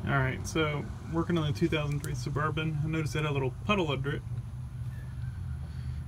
Alright, so working on the 2003 Suburban, I noticed it had a little puddle under it.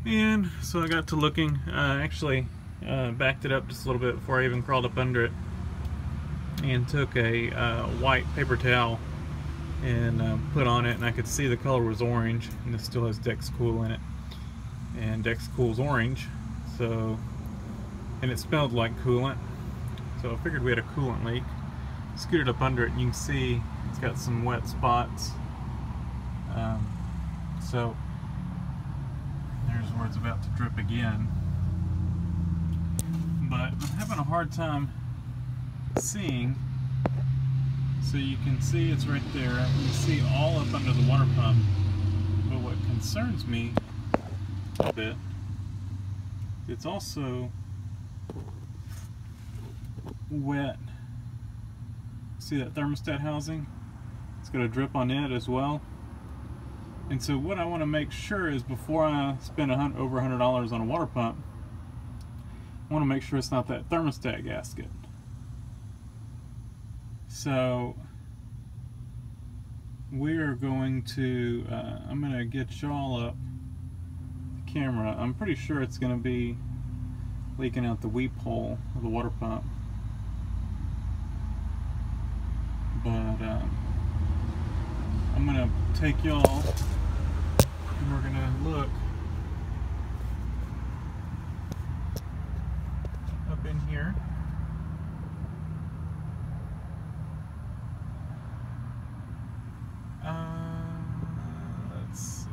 And so I got to looking, actually backed it up just a little bit before I even crawled up under it, and took a white paper towel and put on it, and I could see the color was orange, and it still has dexcool in it. And dexcool's orange, so, and it smelled like coolant, so I figured we had a coolant leak. Scooted up under it, and you can see it's got some wet spots. So there's where it's about to drip again. But I'm having a hard time seeing. So you can see it's right there. You can see all up under the water pump. But what concerns me a bit, it's also wet. See that thermostat housing? It's going to drip on it as well. And so what I want to make sure is, before I spend over $100 on a water pump, I want to make sure it's not that thermostat gasket. So we're going to, I'm going to get y'all up the camera. I'm pretty sure it's going to be leaking out the weep hole of the water pump. But I'm going to take y'all and we're going to look up in here. Let's see.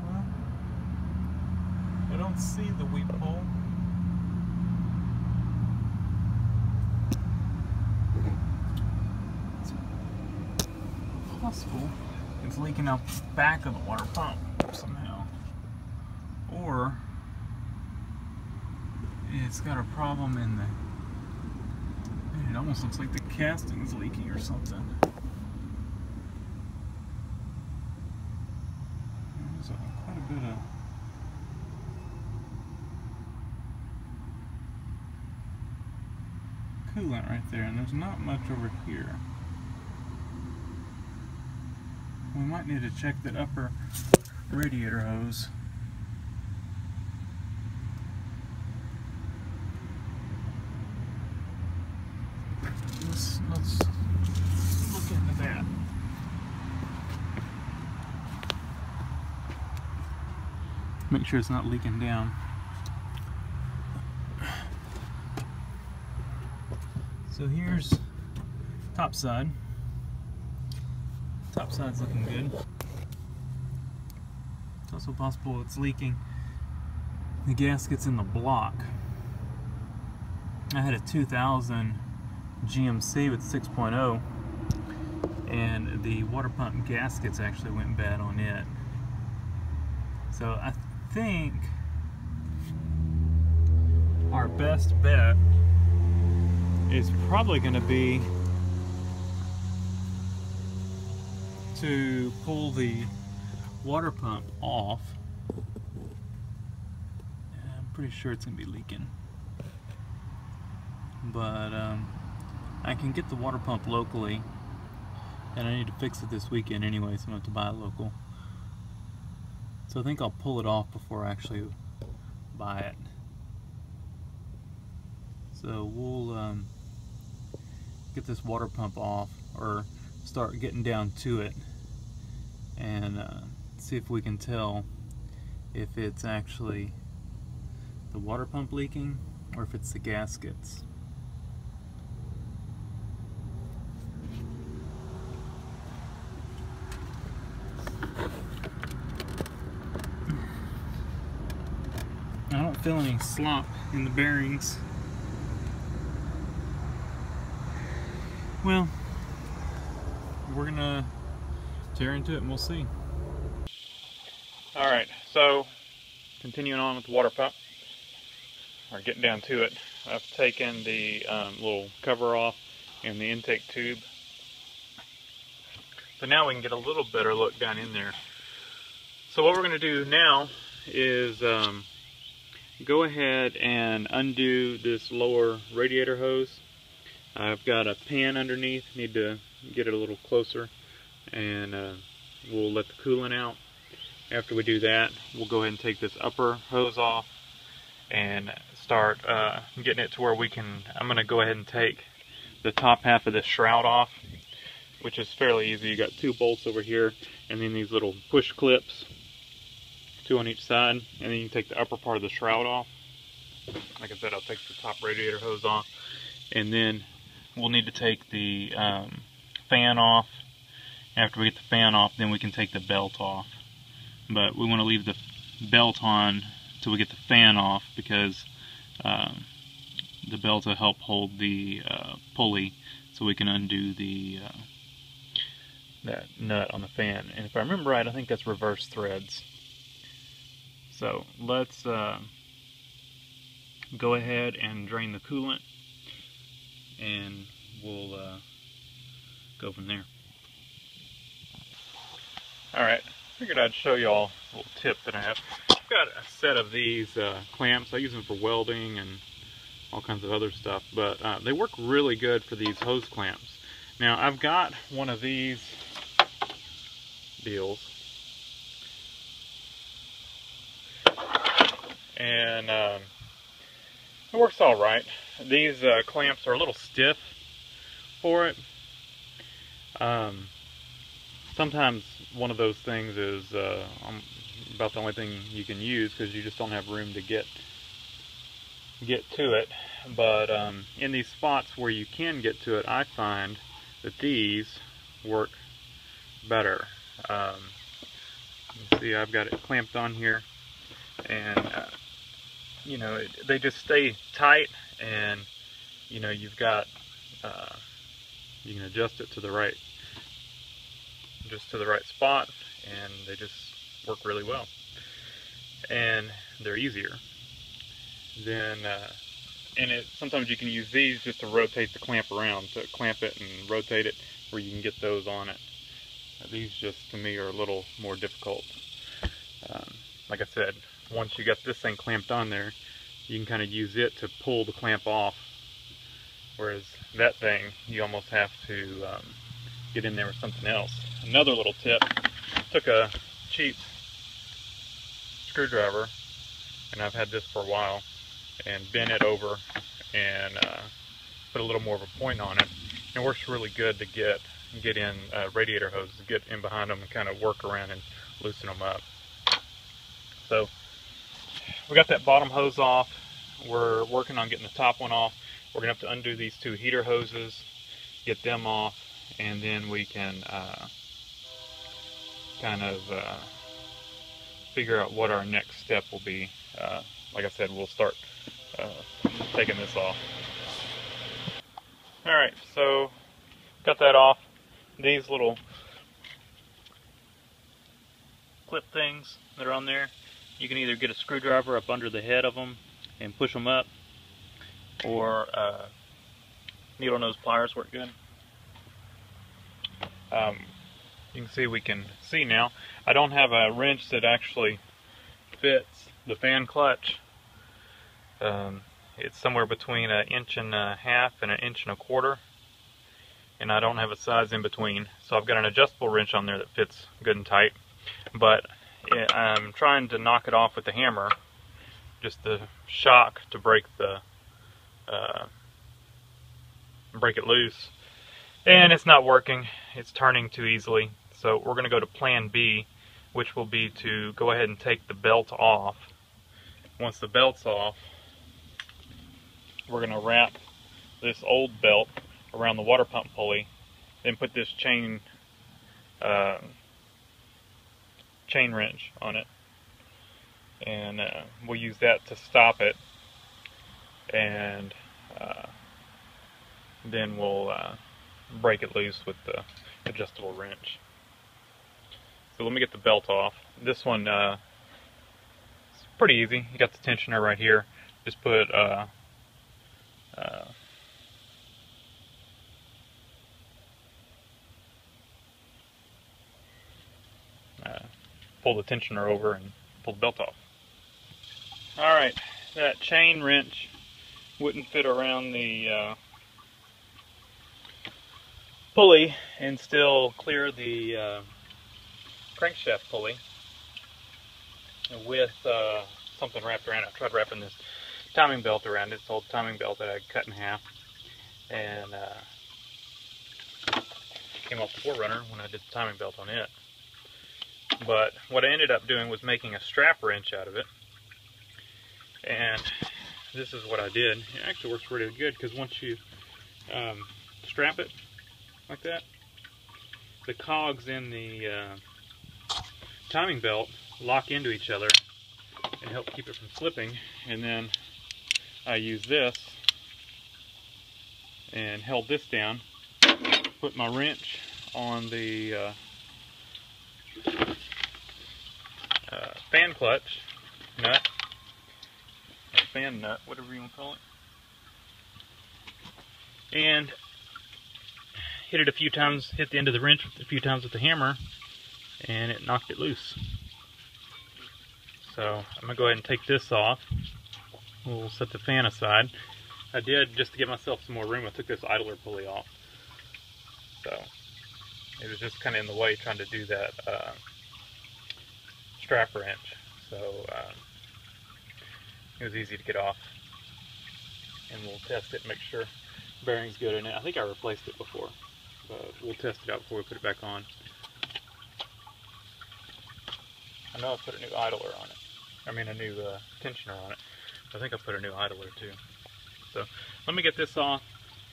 Well, I don't see the weep hole. It's possible it's leaking out the back of the water pump somehow, or it's got a problem in the, it almost looks like the casting's leaking or something. There's quite a bit of coolant right there, and there's not much over here. We might need to check that upper radiator hose. Let's look into that. Make sure it's not leaking down. So here's top side. Top side's looking good. It's also possible it's leaking the gaskets in the block. I had a 2000 GMC with 6.0, and the water pump gaskets actually went bad on it. So I think our best bet is probably going to be to pull the water pump off. I'm pretty sure it's going to be leaking, but I can get the water pump locally, and I need to fix it this weekend anyway, so I don't have to buy it local. So I think I'll pull it off before I actually buy it. So we'll get this water pump off, or start getting down to it, and see if we can tell if it's actually the water pump leaking or if it's the gaskets. I don't feel any slop in the bearings. Well, we're gonna tear into it and we'll see. Alright, so continuing on with the water pump, or getting down to it, I've taken the little cover off and the intake tube. So now we can get a little better look down in there. So what we're going to do now is go ahead and undo this lower radiator hose. I've got a pan underneath, need to get it a little closer, and we'll let the coolant out. After we do that, we'll go ahead and take this upper hose off and start getting it to where we can, I'm going to go ahead and take the top half of this shroud off, which is fairly easy. You got 2 bolts over here, and then these little push clips, 2 on each side, and then you can take the upper part of the shroud off. Like I said, I'll take the top radiator hose off, and then we'll need to take the fan off. After we get the fan off, then we can take the belt off. But we want to leave the belt on till we get the fan off, because the belt will help hold the pulley, so we can undo the that nut on the fan. And if I remember right, I think that's reverse threads. So let's go ahead and drain the coolant, and we'll go from there. Alright, figured I'd show y'all a little tip that I have. I've got a set of these clamps. I use them for welding and all kinds of other stuff, but they work really good for these hose clamps. Now, I've got one of these deals, and it works all right. These clamps are a little stiff for it. Sometimes one of those things is about the only thing you can use, because you just don't have room to get to it. But in these spots where you can get to it, I find that these work better. You see, I've got it clamped on here, and you know, they just stay tight, and you know, you've got you can adjust it to the right, just to the right spot, and they just work really well, and they're easier. Then sometimes you can use these just to rotate the clamp around, to clamp it and rotate it where you can get those on it. These just, to me, are a little more difficult. Like I said, once you got this thing clamped on there, you can kind of use it to pull the clamp off, whereas that thing, you almost have to get in there with something else. Another little tip, took a cheap screwdriver, and I've had this for a while, and bent it over and put a little more of a point on it. It works really good to get in radiator hoses, get in behind them and kind of work around and loosen them up. So we got that bottom hose off. We're working on getting the top one off. We're gonna have to undo these 2 heater hoses, get them off, and then we can kind of figure out what our next step will be. Like I said, we'll start taking this off. Alright, so got that off. These little clip things that are on there, you can either get a screwdriver up under the head of them and push them up, or needle nose pliers work good. You can see, we can see now, I don't have a wrench that actually fits the fan clutch. It's somewhere between 1.5 inches and 1.25 inches, and I don't have a size in between, so I've got an adjustable wrench on there that fits good and tight, but I'm trying to knock it off with the hammer, just the shock to break it loose, and it's not working. It's turning too easily. So we're going to go to plan B, which will be to go ahead and take the belt off. Once the belt's off, we're going to wrap this old belt around the water pump pulley, then put this chain wrench on it, and we'll use that to stop it, and then we'll break it loose with the adjustable wrench. So let me get the belt off. This one is pretty easy. You got the tensioner right here. Just put pull the tensioner over and pull the belt off. Alright, that chain wrench wouldn't fit around the pulley and still clear the crankshaft pulley with something wrapped around it. I tried wrapping this timing belt around it. It's an old timing belt that I cut in half, and came off the Forerunner when I did the timing belt on it. But what I ended up doing was making a strap wrench out of it, and this is what I did. It actually works really good, because once you strap it like that, the cogs in the timing belt lock into each other and help keep it from slipping. And then I used this and held this down, put my wrench on the fan clutch nut, or fan nut, whatever you want to call it, and hit it a few times, hit the end of the wrench a few times with the hammer, and it knocked it loose. So I'm going to go ahead and take this off. We'll set the fan aside. I did, just to give myself some more room, I took this idler pulley off. So it was just kind of in the way trying to do that strap wrench. So it was easy to get off. And we'll test it and make sure the bearing's good in it. I think I replaced it before, but we'll test it out before we put it back on. I know I put a new idler on it. I mean a new tensioner on it. I think I put a new idler too. So let me get this off,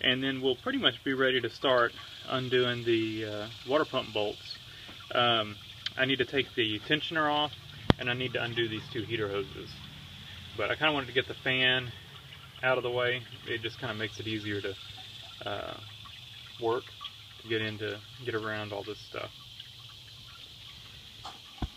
and then we'll pretty much be ready to start undoing the water pump bolts. I need to take the tensioner off, and I need to undo these two heater hoses. But I kind of wanted to get the fan out of the way. It just kind of makes it easier to work, to get around all this stuff.